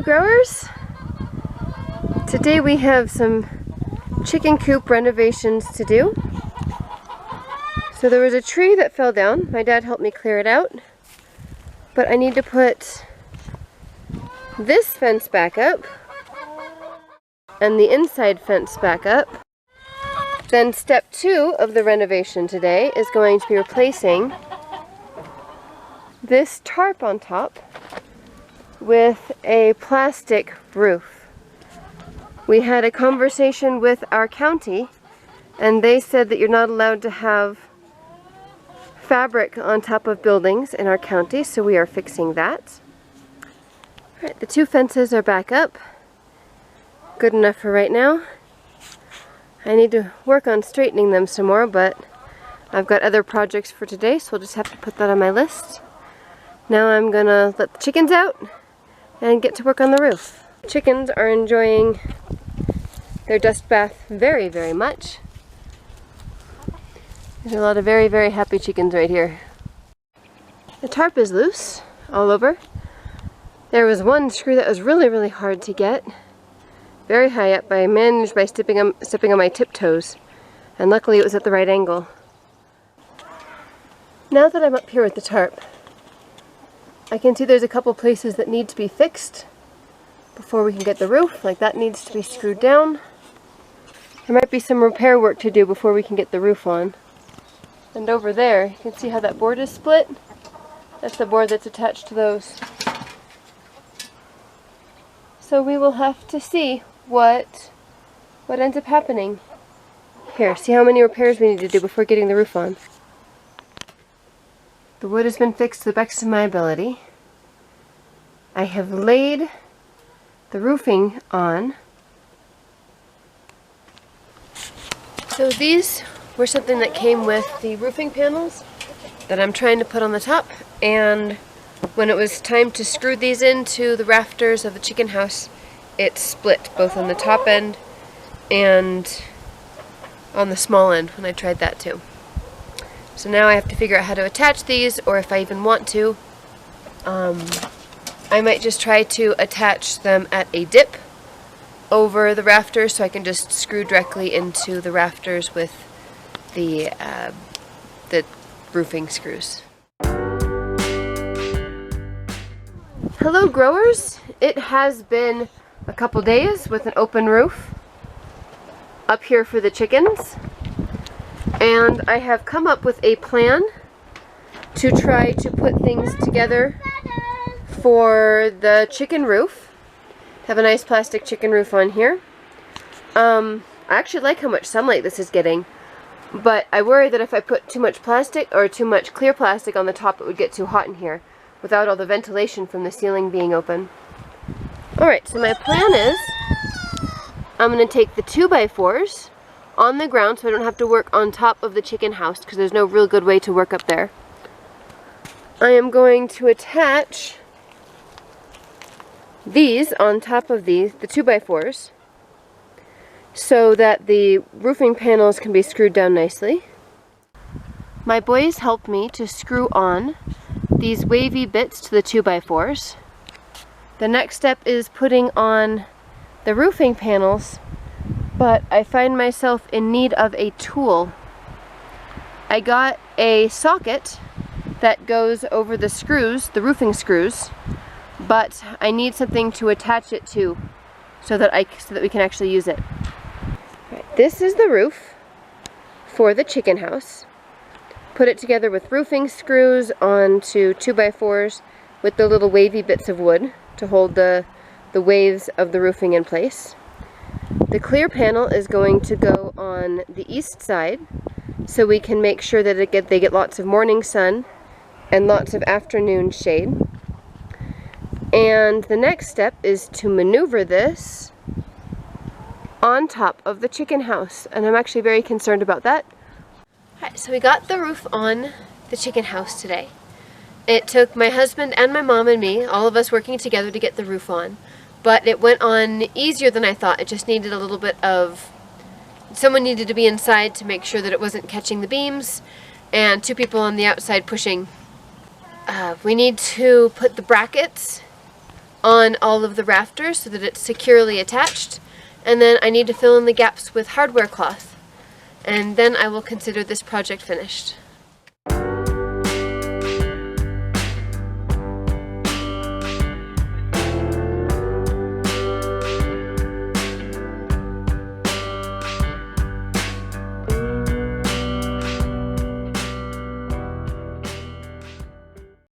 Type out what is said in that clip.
growers! Today we have some chicken coop renovations to do. So there was a tree that fell down. My dad helped me clear it out. But I need to put this fence back up and the inside fence back up. Then step 2 of the renovation today is going to be replacing this tarp on top with a plastic roof. We had a conversation with our county and they said that you're not allowed to have fabric on top of buildings in our county, so we are fixing that. Alright, the 2 fences are back up. Good enough for right now. I need to work on straightening them some more, but I've got other projects for today, so we'll just have to put that on my list. Now I'm gonna let the chickens out and get to work on the roof. Chickens are enjoying their dust bath very, very much. There's a lot of very, very happy chickens right here. The tarp is loose all over. There was one screw that was really, really hard to get. Very high up. I managed by stepping on my tiptoes, and luckily it was at the right angle. Now that I'm up here with the tarp, I can see there's a couple places that need to be fixed before we can get the roof. Like that needs to be screwed down. There might be some repair work to do before we can get the roof on. And over there, you can see how that board is split? That's the board that's attached to those. So we will have to see what ends up happening. Here, see how many repairs we need to do before getting the roof on. The wood has been fixed to the best of my ability. I have laid the roofing on. So these were something that came with the roofing panels that I'm trying to put on the top, and when it was time to screw these into the rafters of the chicken house, it split both on the top end and on the small end when I tried that too. So now I have to figure out how to attach these, or if I even want to. I might just try to attach them at a dip over the rafters so I can just screw directly into the rafters with the roofing screws. Hello growers! It has been a couple days with an open roof up here for the chickens, and I have come up with a plan to try to put things together for the chicken roof. Have a nice plastic chicken roof on here. I actually like how much sunlight this is getting, but I worry that if I put too much plastic or too much clear plastic on the top, it would get too hot in here without all the ventilation from the ceiling being open. Alright, so my plan is I'm going to take the 2x4s on the ground so I don't have to work on top of the chicken house because there's no real good way to work up there. I am going to attach these on top of the 2x4s so that the roofing panels can be screwed down nicely. My boys helped me to screw on these wavy bits to the 2x4s. The next step is putting on the roofing panels, but I find myself in need of a tool. I got a socket that goes over the screws, the roofing screws, but I need something to attach it to so that we can actually use it. Right, this is the roof for the chicken house. Put it together with roofing screws onto 2x4s with the little wavy bits of wood to hold the waves of the roofing in place. The clear panel is going to go on the east side so we can make sure that they get lots of morning sun and lots of afternoon shade. And the next step is to maneuver this on top of the chicken house, and I'm actually very concerned about that. Alright, so we got the roof on the chicken house today. It took my husband and my mom and me, all of us working together to get the roof on. But it went on easier than I thought. It just needed a little bit of... Someone needed to be inside to make sure that it wasn't catching the beams, and 2 people on the outside pushing. We need to put the brackets on all of the rafters so that it's securely attached. And then I need to fill in the gaps with hardware cloth. And then I will consider this project finished.